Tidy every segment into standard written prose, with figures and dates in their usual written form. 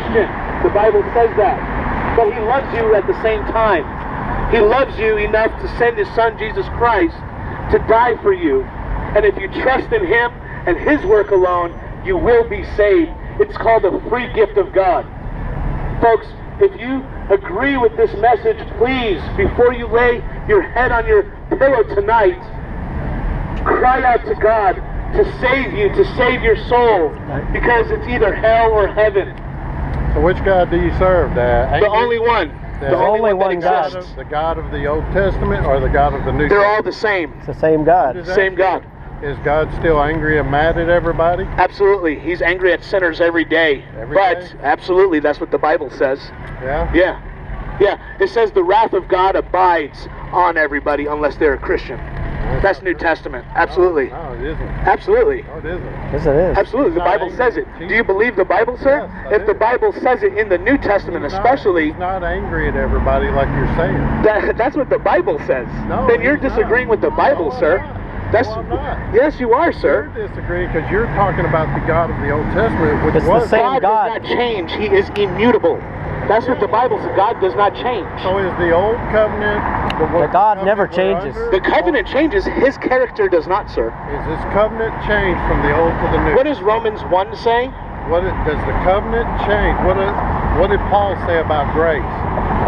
Christian. The Bible says that. But he loves you at the same time. He loves you enough to send his son, Jesus Christ, to die for you. And if you trust in him and his work alone, you will be saved. It's called a free gift of God. Folks, if you agree with this message, please, before you lay your head on your pillow tonight, cry out to God to save you, to save your soul, because it's either hell or heaven. So which God do you serve? The only one. The only one that exists. The God of the Old Testament or the God of the New Testament? They're all the same. It's the same God. Same God. Is God still angry and mad at everybody? Absolutely. He's angry at sinners every day. Absolutely, that's what the Bible says. Yeah? Yeah. It says the wrath of God abides on everybody unless they're a Christian. That's New Testament. Absolutely. No, it isn't. Absolutely. No, it isn't. Yes, it is. Absolutely. The Bible says it. Do you believe the Bible, sir? Yes, if the Bible says it in the New Testament especially... He's not angry at everybody like you're saying. That's what the Bible says. No, then you're disagreeing with the Bible, sir. I'm not. Yes, you are, sir. You're disagreeing because you're talking about the God of the Old Testament, which It's the same God does not change. He is immutable. That's what the Bible says. God does not change. So is the Old Covenant... The God never changes. The covenant changes. His character does not, sir. Is this covenant changed from the Old to the New? What does Romans 1 say? Does the covenant change? What did Paul say about grace?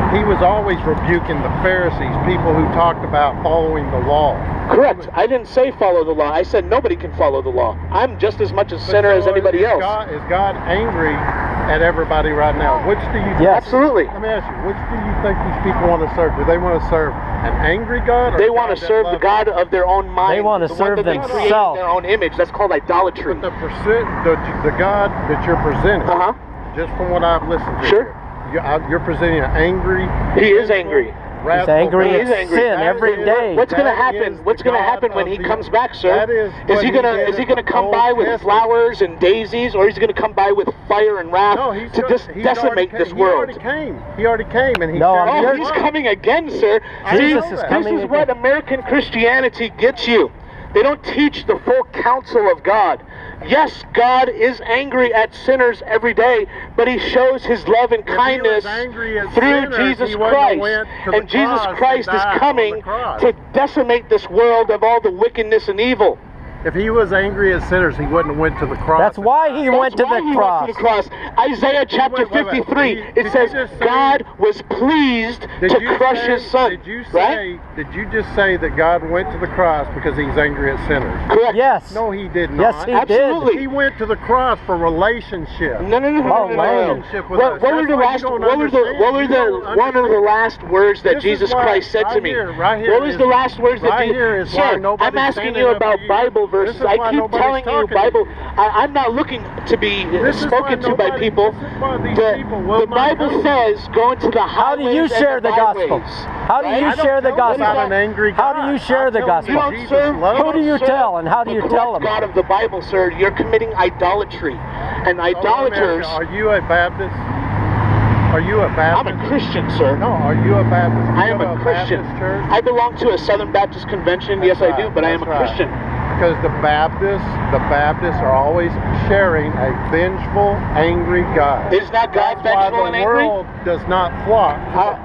He was always rebuking the Pharisees, people who talked about following the law. Correct. I didn't say follow the law. I said nobody can follow the law. I'm just as much a sinner as anybody else. Is God angry at everybody right now? Which do you... Yes. Absolutely. Let me ask you, which do you think these people want to serve? Do they want to serve an angry God? Or they want to serve the God of their own mind. They want to serve themselves. Their own image. That's called idolatry. But the God that you're presenting, just from what I've listened to, sure. You're presenting an angry... He is angry. He's angry at sin every day. What's going to happen? What's going to happen when he comes back, sir? Is he going to come by with flowers and daisies, or is he going to come by with fire and wrath to decimate this world? He already came, and he's coming again, sir. Jesus is coming. This is what American Christianity gets you. They don't teach the full counsel of God. Yes, God is angry at sinners every day, but he shows his love and kindness through Jesus Christ. And Jesus Christ is coming to decimate this world of all the wickedness and evil. If he was angry at sinners, he wouldn't have went to the cross. That's why he went to the cross. Isaiah chapter 53, it says God was pleased to crush his son. Did you just say that God went to the cross because he's angry at sinners? Correct. Yes. No, he did not. Yes, he Absolutely. did. He went to the cross for relationship. No. Relationship with us. What were one of the last words that Jesus Christ said to me? What was the last words that Jesus... Sir, I'm asking you about Bible verses. I keep telling you Bible. I'm not looking to be spoken to by people. The Bible says go into the highways. How do you share the gospel? How do you share the gospel? How do you share the gospel? Who do you tell and how do you tell them? God of the Bible, sir, you're committing idolatry. And idolaters... Are you a Baptist? Are you a Baptist? I'm a Christian, sir. No, are you a Baptist? I am a Christian. I belong to a Southern Baptist convention. Yes, I do, but I am a Christian. Because the Baptists are always sharing a vengeful, angry God. Is not God vengeful and angry? The world does not flock to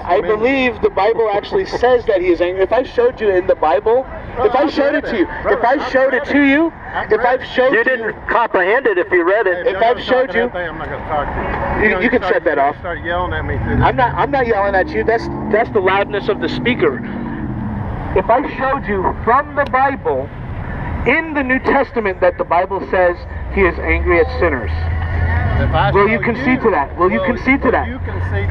I believe the Bible actually says that he is angry. If I showed you in the Bible, if I showed it to you, You didn't comprehend it if you read it. If I've showed you, I'm not going to talk to you. You can shut that off. Start yelling at me through this. I'm not yelling at you. That's the loudness of the speaker. If I showed you from the Bible, in the New Testament, that the Bible says he is angry at sinners. Will you concede to that? Will you concede to that?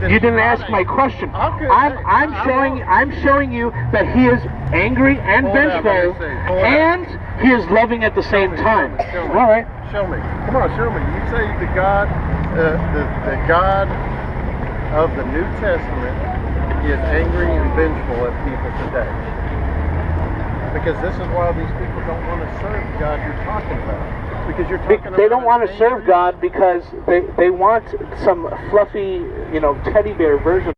You didn't ask my question. I'm showing you that he is angry and vengeful, and he is loving at the same time. All right. Show me. Come on, show me. You say the God, the God of the New Testament is angry and vengeful at people today. Because this is why these people don't want to serve God you're talking about. Because you're talking about... They don't want to serve God because they want some fluffy, teddy bear version